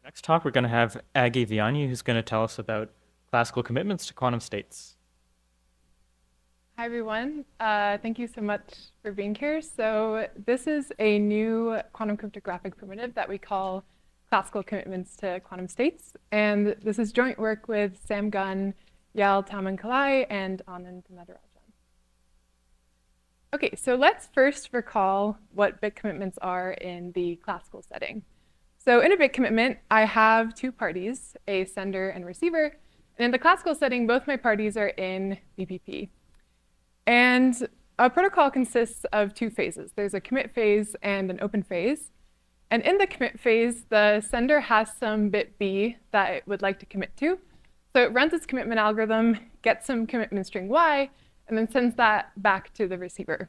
Next talk, we're going to have Agi Villanyi, who's going to tell us about classical commitments to quantum states. Hi, everyone. Thank you so much for being here. So this is a new quantum cryptographic primitive that we call classical commitments to quantum states. And this is joint work with Sam Gunn, Yael, Tauman, Kalai, and Anand, Natarajan. Okay, so let's first recall what bit commitments are in the classical setting. So in a bit commitment, I have two parties, a sender and receiver. And in the classical setting, both my parties are in BPP. And a protocol consists of two phases. There's a commit phase and an open phase. And in the commit phase, the sender has some bit B that it would like to commit to. So it runs its commitment algorithm, gets some commitment string Y, and then sends that back to the receiver.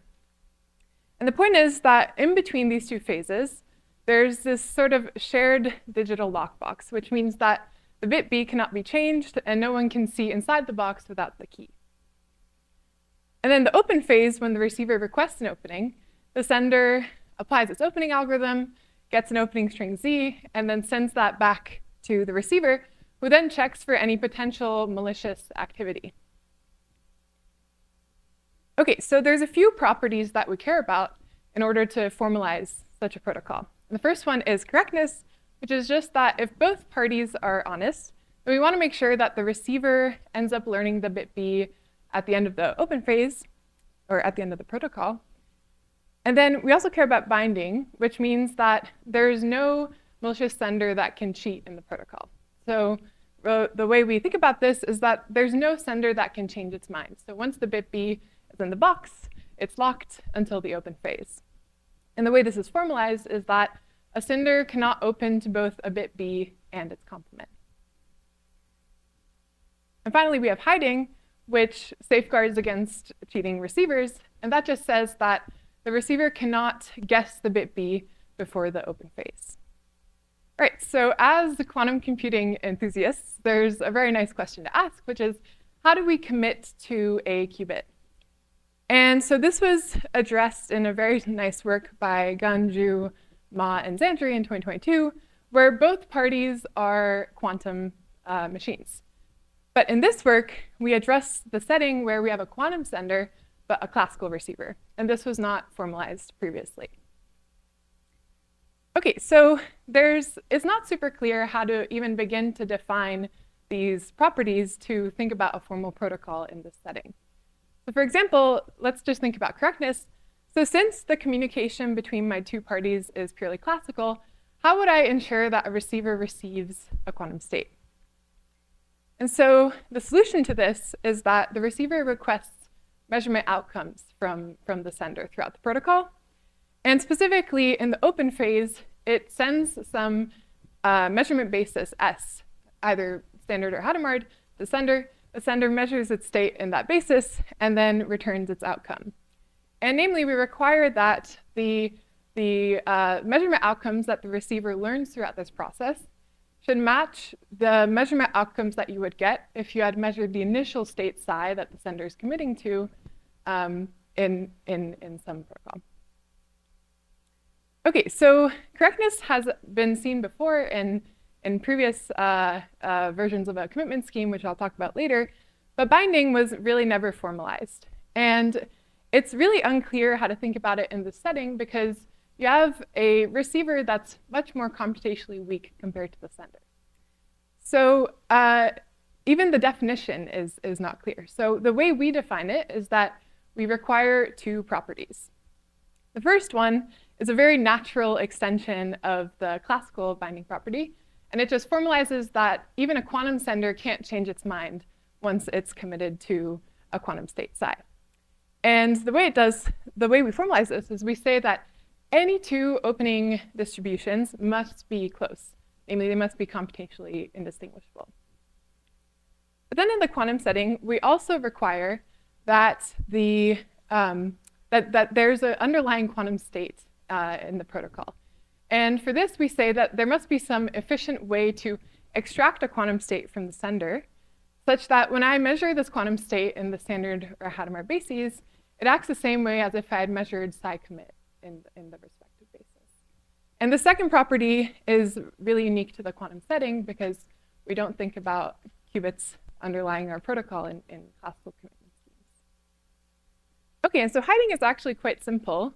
And the point is that in between these two phases, there's this sort of shared digital lockbox, which means that the bit B cannot be changed, and no one can see inside the box without the key. And then the open phase, when the receiver requests an opening, the sender applies its opening algorithm, gets an opening string Z, and then sends that back to the receiver, who then checks for any potential malicious activity. Okay, so there's a few properties that we care about in order to formalize such a protocol. And the first one is correctness, which is just that if both parties are honest, then we want to make sure that the receiver ends up learning the bit B at the end of the open phase, or at the end of the protocol. And then we also care about binding, which means that there's no malicious sender that can cheat in the protocol. So the way we think about this is that there's no sender that can change its mind. So once the bit B is in the box, it's locked until the open phase. And the way this is formalized is that a sender cannot open to both a bit B and its complement. And finally, we have hiding, which safeguards against cheating receivers. And that just says that the receiver cannot guess the bit B before the open phase. All right, so as quantum computing enthusiasts, there's a very nice question to ask, which is, how do we commit to a qubit? And so this was addressed in a very nice work by Gunn, Ma, and Zandri in 2022, where both parties are quantum machines. But in this work, we address the setting where we have a quantum sender, but a classical receiver. And this was not formalized previously. Okay, so it's not super clear how to even begin to define these properties to think about a formal protocol in this setting. So for example, let's just think about correctness. So since the communication between my two parties is purely classical, how would I ensure that a receiver receives a quantum state? And so the solution to this is that the receiver requests measurement outcomes from the sender throughout the protocol. And specifically in the open phase, it sends some measurement basis S, either standard or Hadamard, to the sender. The sender measures its state in that basis and then returns its outcome. And namely, we require that the measurement outcomes that the receiver learns throughout this process should match the measurement outcomes that you would get if you had measured the initial state psi that the sender is committing to in some protocol. Okay, so correctness has been seen before in previous versions of a commitment scheme, which I'll talk about later, but binding was really never formalized. And it's really unclear how to think about it in this setting because you have a receiver that's much more computationally weak compared to the sender. So even the definition is not clear. So the way we define it is that we require two properties. The first one is a very natural extension of the classical binding property, and it just formalizes that even a quantum sender can't change its mind once it's committed to a quantum state psi. And the way we formalize this is we say that any two opening distributions must be close. Namely, they must be computationally indistinguishable. But then in the quantum setting, we also require that there's an underlying quantum state in the protocol. And for this, we say that there must be some efficient way to extract a quantum state from the sender, such that when I measure this quantum state in the standard or Hadamard bases, it acts the same way as if I had measured psi commit in the respective basis. And the second property is really unique to the quantum setting because we don't think about qubits underlying our protocol in classical commitment schemes. Okay, and so hiding is actually quite simple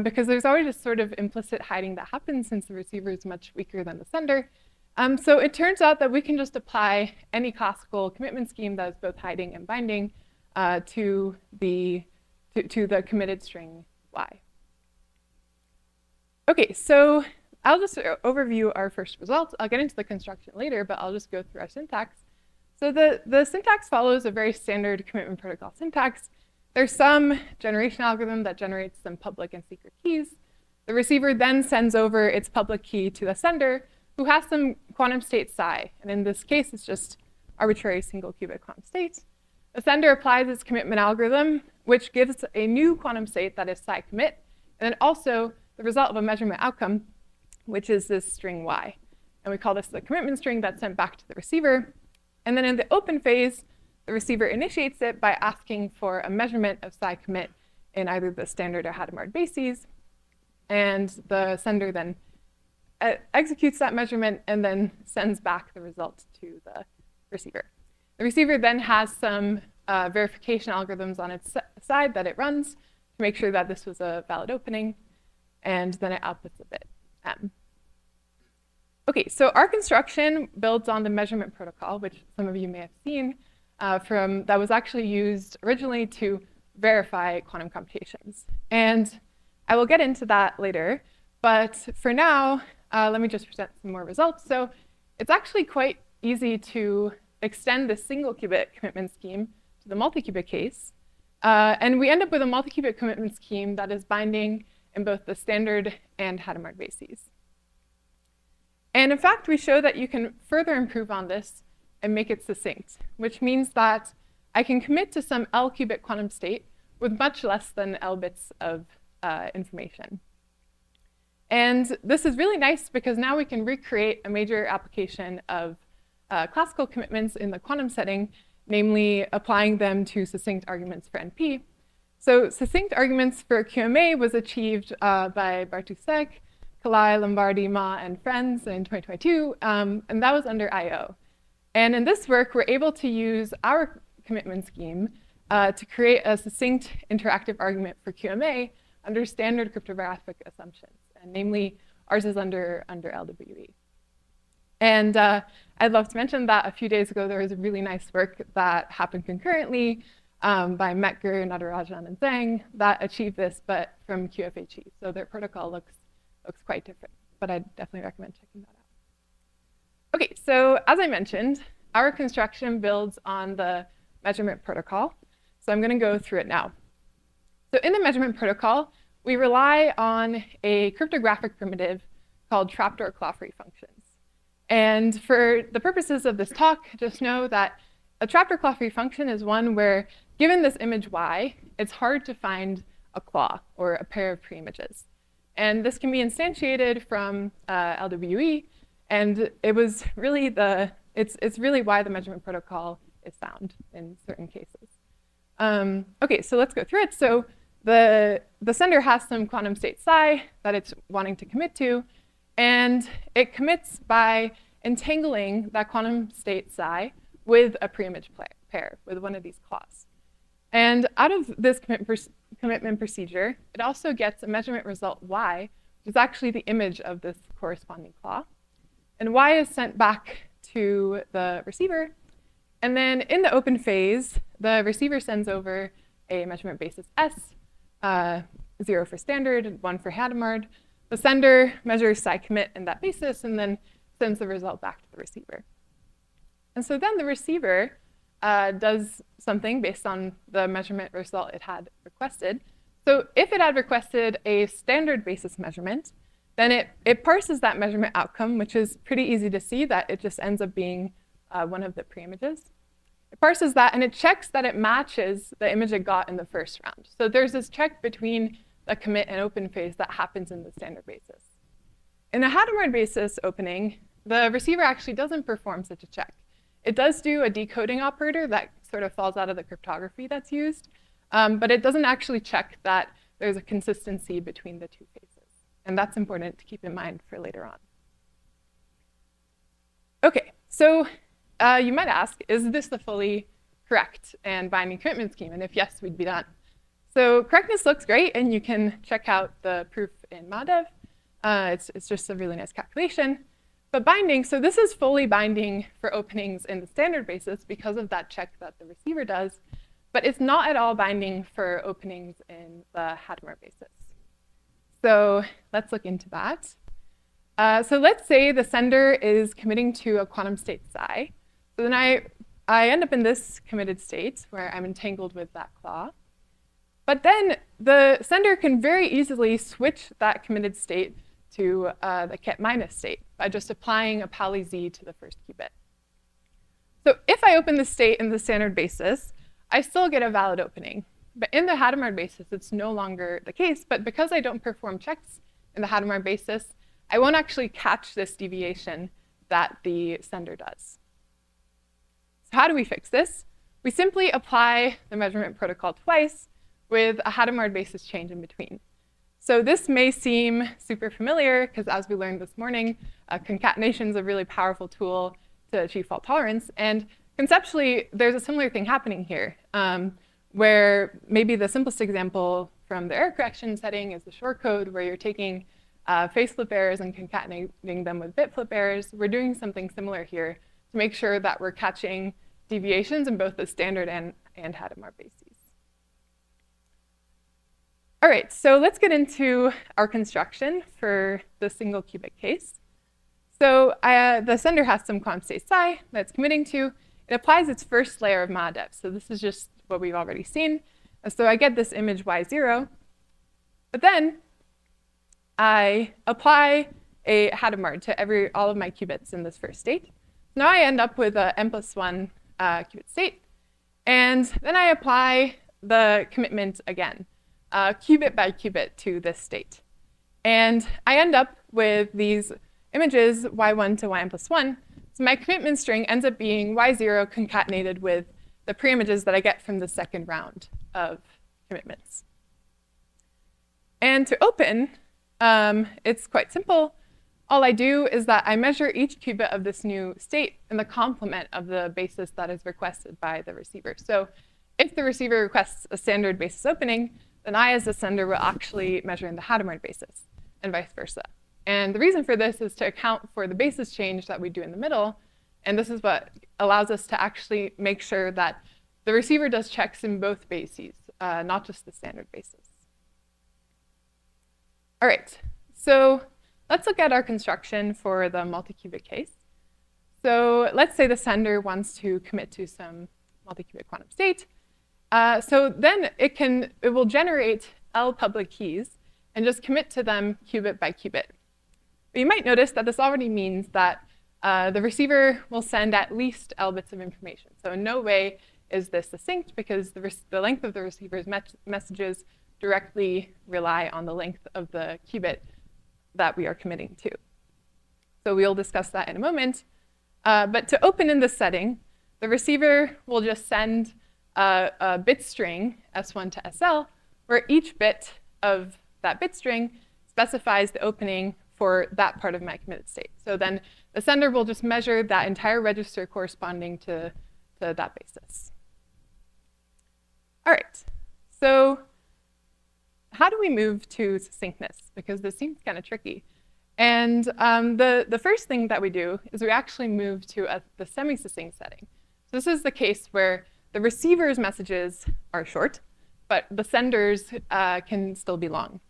because there's always this sort of implicit hiding that happens since the receiver is much weaker than the sender. So it turns out that we can just apply any classical commitment scheme that is both hiding and binding to the committed string y. Okay, so I'll just overview our first result. I'll get into the construction later, but I'll just go through our syntax. So the syntax follows a very standard commitment protocol syntax. There's some generation algorithm that generates some public and secret keys. The receiver then sends over its public key to the sender, who has some quantum state psi. And in this case, it's just arbitrary single qubit quantum state. The sender applies its commitment algorithm, which gives a new quantum state that is psi commit, and then also the result of a measurement outcome, which is this string y. And we call this the commitment string that's sent back to the receiver. And then in the open phase, the receiver initiates it by asking for a measurement of psi commit in either the standard or Hadamard bases. And the sender then executes that measurement and then sends back the result to the receiver. The receiver then has some verification algorithms on its side that it runs to make sure that this was a valid opening, and then it outputs a bit m. Okay, so our construction builds on the measurement protocol, which some of you may have seen that was actually used originally to verify quantum computations. And I will get into that later, but for now, let me just present some more results. So it's actually quite easy to extend the single qubit commitment scheme to the multi-qubit case. And we end up with a multi-qubit commitment scheme that is binding in both the standard and Hadamard bases. And in fact, we show that you can further improve on this and make it succinct, which means that I can commit to some L qubit quantum state with much less than L bits of information. And this is really nice because now we can recreate a major application of classical commitments in the quantum setting, namely applying them to succinct arguments for NP. So succinct arguments for QMA was achieved by Bartusek, Kalai, Lombardi, Ma, and friends in 2022, and that was under IO. And in this work, we're able to use our commitment scheme to create a succinct interactive argument for QMA under standard cryptographic assumptions, and namely, ours is under LWE. And I'd love to mention that a few days ago, there was a really nice work that happened concurrently by Metger, Natarajan, and Zhang that achieved this, but from QFHE. So their protocol looks quite different, but I'd definitely recommend checking that out. Okay, so as I mentioned, our construction builds on the measurement protocol. So I'm going to go through it now. So in the measurement protocol, we rely on a cryptographic primitive called trapdoor claw-free functions. And for the purposes of this talk, just know that a trapdoor claw-free function is one where, given this image y, it's hard to find a claw or a pair of preimages. And this can be instantiated from LWE, and it was really it's really why the measurement protocol is found in certain cases. Okay, so let's go through it. So the sender has some quantum state psi that it's wanting to commit to, and it commits by entangling that quantum state psi with a preimage pair, with one of these claws. And out of this commitment procedure, it also gets a measurement result y, which is actually the image of this corresponding claw. And y is sent back to the receiver. And then in the open phase, the receiver sends over a measurement basis S, 0 for standard, 1 for Hadamard. The sender measures psi commit in that basis and then sends the result back to the receiver. And so then the receiver does something based on the measurement result it had requested. So if it had requested a standard basis measurement, then it parses that measurement outcome, which is pretty easy to see that it just ends up being one of the preimages. It parses that and it checks that it matches the image it got in the first round. So there's this check between the commit and open phase that happens in the standard basis. In a Hadamard basis opening, the receiver actually doesn't perform such a check. It does do a decoding operator that sort of falls out of the cryptography that's used, but it doesn't actually check that there's a consistency between the two phases. And that's important to keep in mind for later on. OK, so you might ask, is this the fully correct and binding commitment scheme? And if yes, we'd be done. So correctness looks great, and you can check out the proof in MADEV. It's just a really nice calculation. But binding, so this is fully binding for openings in the standard basis because of that check that the receiver does. But it's not at all binding for openings in the Hadamard basis. So let's look into that. So let's say the sender is committing to a quantum state psi. So then I end up in this committed state where I'm entangled with that claw. But then the sender can very easily switch that committed state to the ket minus state by just applying a Pauli Z to the first qubit. So if I open the state in the standard basis, I still get a valid opening. But in the Hadamard basis, it's no longer the case. But because I don't perform checks in the Hadamard basis, I won't actually catch this deviation that the sender does. So how do we fix this? We simply apply the measurement protocol twice with a Hadamard basis change in between. So this may seem super familiar, because as we learned this morning, concatenation is a really powerful tool to achieve fault tolerance. And conceptually, there's a similar thing happening here, where maybe the simplest example from the error correction setting is the short code, where you're taking phase flip errors and concatenating them with bit flip errors. We're doing something similar here to make sure that we're catching deviations in both the standard and Hadamard bases. All right, so let's get into our construction for the single qubit case. So the sender has some quantum state psi that it's committing to. It applies its first layer of MADEV. So this is just what we've already seen. So I get this image Y0. But then I apply a Hadamard to all of my qubits in this first state. Now I end up with a n+1 qubit state. And then I apply the commitment again, qubit by qubit to this state. And I end up with these images Y1 to Yn+1. So my commitment string ends up being Y0 concatenated with the preimages that I get from the second round of commitments. And to open, it's quite simple. All I do is that I measure each qubit of this new state in the complement of the basis that is requested by the receiver. So if the receiver requests a standard basis opening, then I, as the sender, will actually measure in the Hadamard basis, and vice versa. And the reason for this is to account for the basis change that we do in the middle. And this is what allows us to actually make sure that the receiver does checks in both bases, not just the standard basis. All right, so let's look at our construction for the multi-qubit case. So let's say the sender wants to commit to some multi-qubit quantum state. So then it will generate L public keys and just commit to them qubit by qubit. But you might notice that this already means that the receiver will send at least L bits of information. So in no way is this succinct, because the length of the receiver's messages directly rely on the length of the qubit that we are committing to. So we'll discuss that in a moment. But to open in this setting, the receiver will just send a bit string, S1 to SL, where each bit of that bit string specifies the opening for that part of my committed state. So then the sender will just measure that entire register corresponding to that basis. All right, so how do we move to succinctness? Because this seems kind of tricky. And the first thing that we do is we actually move to the semi-succinct setting. So this is the case where the receiver's messages are short, but the sender's can still be long.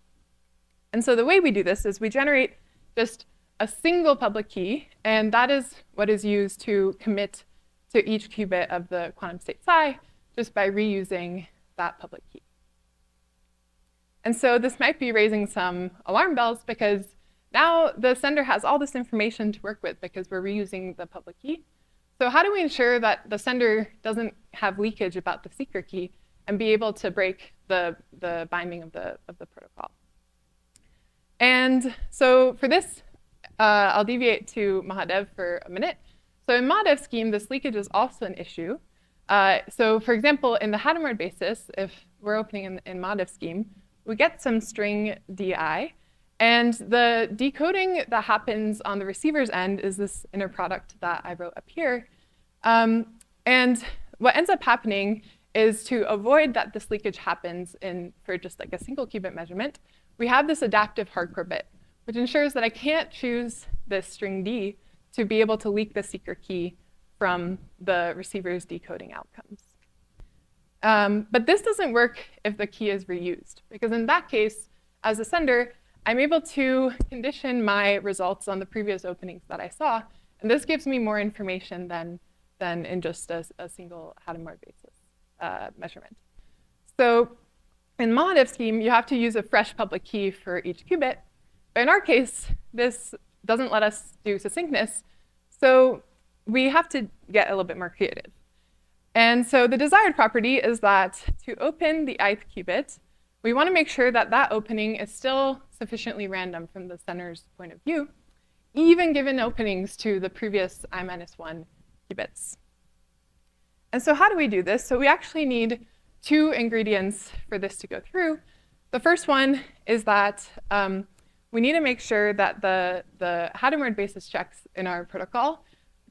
And so the way we do this is we generate just a single public key, and that is what is used to commit to each qubit of the quantum state psi, just by reusing that public key. And so this might be raising some alarm bells, because now the sender has all this information to work with because we're reusing the public key. So how do we ensure that the sender doesn't have leakage about the secret key and be able to break the binding of the protocol? And so for this, I'll deviate to MADEV for a minute. So in MADEV scheme, this leakage is also an issue. So for example, in the Hadamard basis, if we're opening in MADEV scheme, we get some string DI, And the decoding that happens on the receiver's end is this inner product that I wrote up here. And what ends up happening is, to avoid that this leakage happens for just like a single qubit measurement, we have this adaptive hardcore bit, which ensures that I can't choose this string D to be able to leak the secret key from the receiver's decoding outcomes. But this doesn't work if the key is reused, because in that case, as a sender, I'm able to condition my results on the previous openings that I saw, and this gives me more information than in just a single Hadamard basis measurement. So in mod-if scheme, you have to use a fresh public key for each qubit, but in our case, this doesn't let us do succinctness, so we have to get a little bit more creative. And so the desired property is that to open the ith qubit, we want to make sure that that opening is still sufficiently random from the sender's point of view, even given openings to the previous I-1 qubits. And so how do we do this? So we actually need two ingredients for this to go through. The first one is that we need to make sure that the Hadamard basis checks in our protocol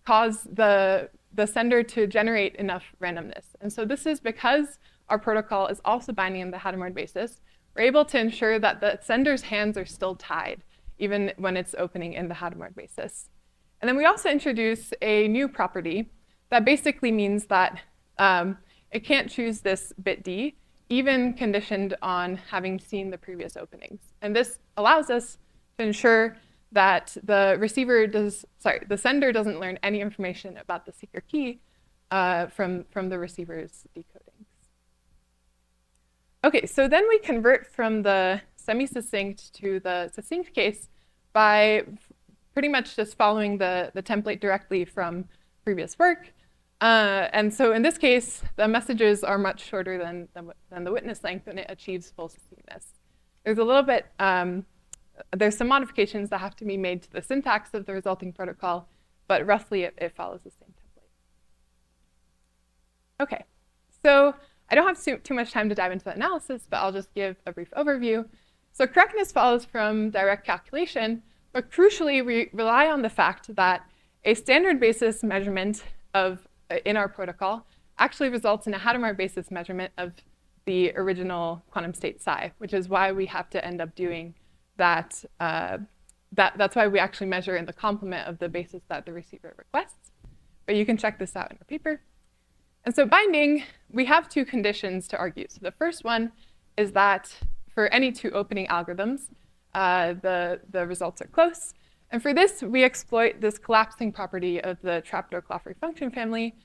cause the sender to generate enough randomness. And so this is because our protocol is also binding in the Hadamard basis. We're able to ensure that the sender's hands are still tied, even when it's opening in the Hadamard basis. And then we also introduce a new property that basically means that it can't choose this bit D, even conditioned on having seen the previous openings. And this allows us to ensure that the sender doesn't learn any information about the secret key from the receiver's decodings. Okay, so then we convert from the semi-succinct to the succinct case by pretty much just following the template directly from previous work. And so in this case, the messages are much shorter than the witness length, and it achieves full succinctness. There's a little bit, there's some modifications that have to be made to the syntax of the resulting protocol, but roughly it follows the same template. Okay, so I don't have too much time to dive into the analysis, but I'll just give a brief overview. So correctness follows from direct calculation, but crucially, we rely on the fact that a standard basis measurement in our protocol actually results in a Hadamard basis measurement of the original quantum state psi, which is why we have to end up doing that. That's why we actually measure in the complement of the basis that the receiver requests. But you can check this out in our paper. And so binding, we have two conditions to argue. So the first one is that for any two opening algorithms, the results are close. And for this, we exploit this collapsing property of the Trapdoor-Claffey function family,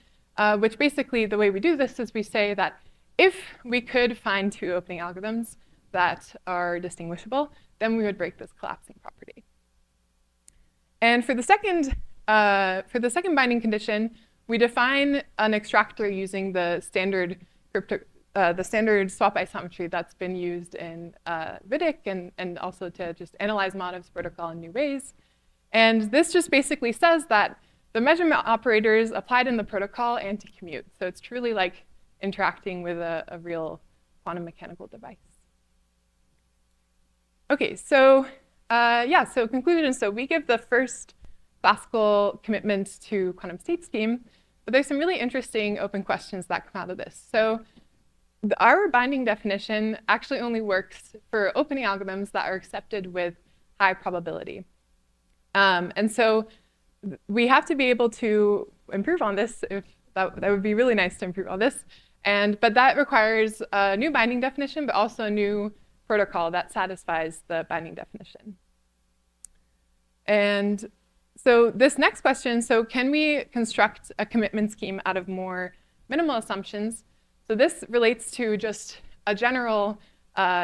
which basically the way we do this is we say that if we could find two opening algorithms that are distinguishable, then we would break this collapsing property. And for the second binding condition, we define an extractor using the standard swap isometry that's been used in VIDIC and also to just analyze mod-if's protocol in new ways. And this just basically says that the measurement operators applied in the protocol anti-commute. So it's truly like interacting with a real quantum mechanical device. Okay, so so conclusion. So we give the first classical commitment to quantum state scheme, but there's some really interesting open questions that come out of this. So our binding definition actually only works for opening algorithms that are accepted with high probability. And so we have to be able to improve on this. If that would be really nice to improve on this. But that requires a new binding definition, but also a new protocol that satisfies the binding definition. And so this next question, so can we construct a commitment scheme out of more minimal assumptions? So this relates to just a general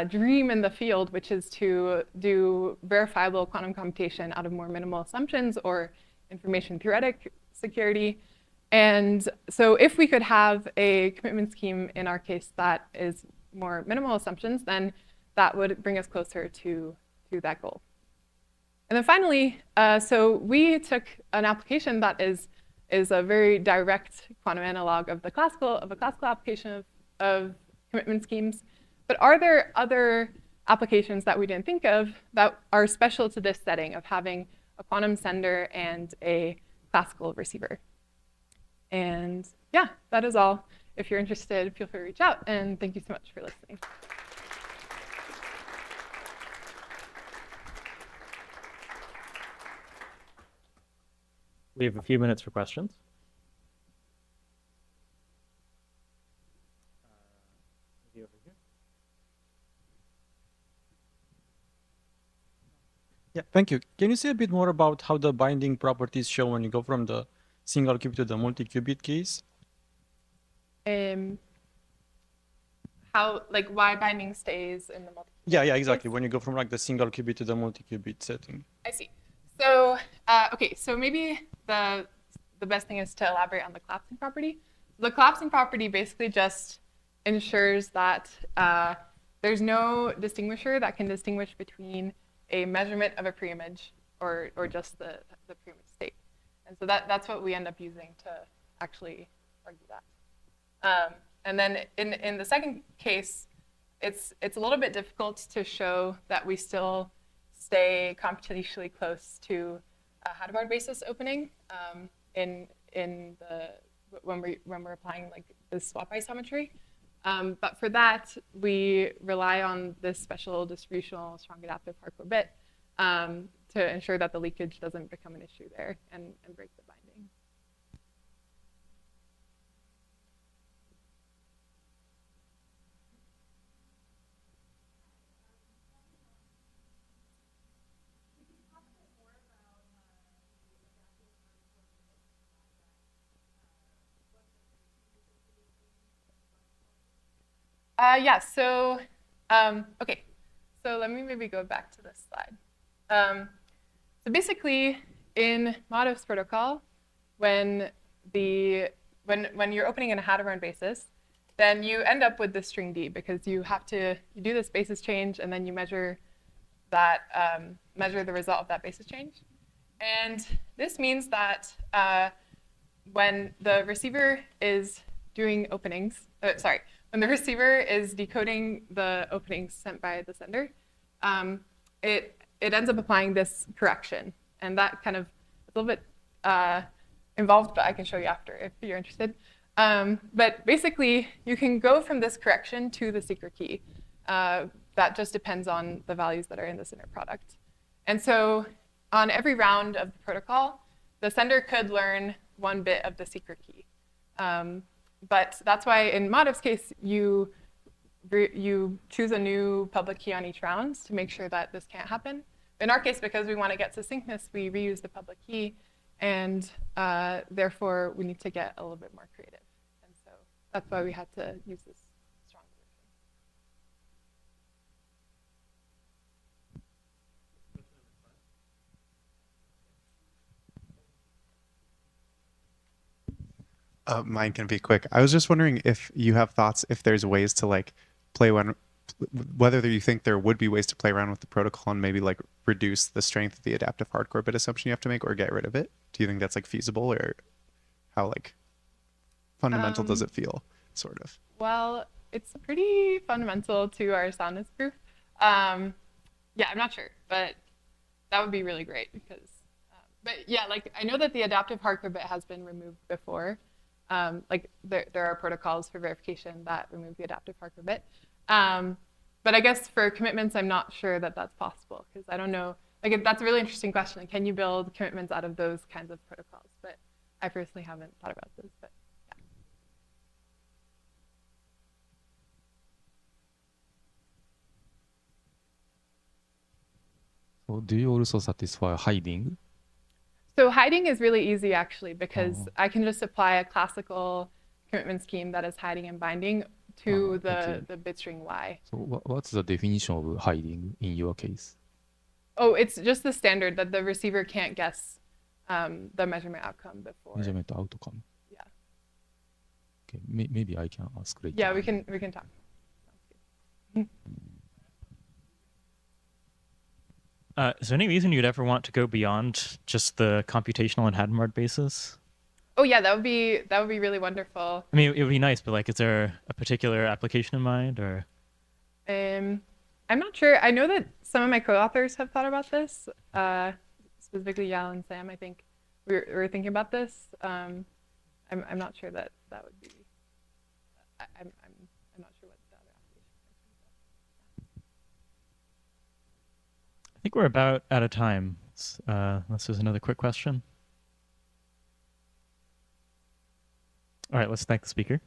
dream in the field, which is to do verifiable quantum computation out of more minimal assumptions or information theoretic security. And so if we could have a commitment scheme in our case that is more minimal assumptions, then that would bring us closer to that goal. And then finally, so we took an application that is a very direct quantum analog of a classical application of commitment schemes. But are there other applications that we didn't think of that are special to this setting of having a quantum sender and a classical receiver. And yeah, that is all. If you're interested, feel free to reach out, and thank you so much for listening. We have a few minutes for questions. Maybe over here. Yeah, thank you. Can you say a bit more about how the binding properties show when you go from the single qubit to the multi-qubit case? How, like, why binding stays in the multi? Yeah, exactly. When you go from like the single qubit to the multi-qubit setting. I see. So, okay, so maybe the best thing is to elaborate on the collapsing property. The collapsing property basically just ensures that there's no distinguisher that can distinguish between a measurement of a preimage or just the preimage state. And so that's what we end up using to actually argue that. And then in the second case, it's a little bit difficult to show that we still stay computationally close to a Hadamard basis opening when we're applying like this swap isometry. But for that, we rely on this special distributional strong adaptive hardcore bit to ensure that the leakage doesn't become an issue there and break the binding. Yeah, so, okay, so let me maybe go back to this slide. So basically, in Madov's protocol, when you're opening in a Hadamard basis, then you end up with this string D because you do this basis change and then you measure the result of that basis change. And this means that when the receiver is doing openings, when the receiver is decoding the openings sent by the sender, it ends up applying this correction. And that kind of is a little bit involved, but I can show you after if you're interested. But basically, you can go from this correction to the secret key. That just depends on the values that are in this inner product. And so on every round of the protocol, the sender could learn one bit of the secret key. But that's why in Madov's case, you choose a new public key on each round to make sure that this can't happen. In our case, because we want to get succinctness, we reuse the public key, and therefore we need to get a little bit more creative. And so that's why we had to use this strong version. Mine can be quick. I was just wondering if you have thoughts, if there's ways to like play one, whether you think there would be ways to play around with the protocol and maybe like reduce the strength of the adaptive hardcore bit assumption you have to make or get rid of it. Do you think that's like feasible, or how like fundamental does it feel, sort of? Well, it's pretty fundamental to our soundness proof. Yeah, I'm not sure, but that would be really great because, but yeah, like I know that the adaptive hardcore bit has been removed before. Like there are protocols for verification that remove the adaptive hardcore bit. But I guess for commitments, I'm not sure that that's possible because I don't know. Like that's a really interesting question. Can you build commitments out of those kinds of protocols? But I personally haven't thought about those. But yeah. So do you also satisfy hiding? So hiding is really easy actually because I can just apply a classical commitment scheme that is hiding and binding to the bit string Y. So what's the definition of hiding in your case? Oh, it's just the standard that the receiver can't guess the measurement outcome before. Measurement outcome. Yeah. Okay, maybe I can ask later. Yeah, we can talk. Is there any reason you'd ever want to go beyond just the computational and Hadamard basis? Oh yeah, that would be really wonderful. I mean, it would be nice, but like, is there a particular application in mind, or? I'm not sure. I know that some of my co-authors have thought about this, specifically Yael and Sam. I think we're thinking about this. I'm not sure that that would be. I'm not sure what the other applications are. I think we're about out of time. Unless there's another quick question. All right, let's thank the speaker.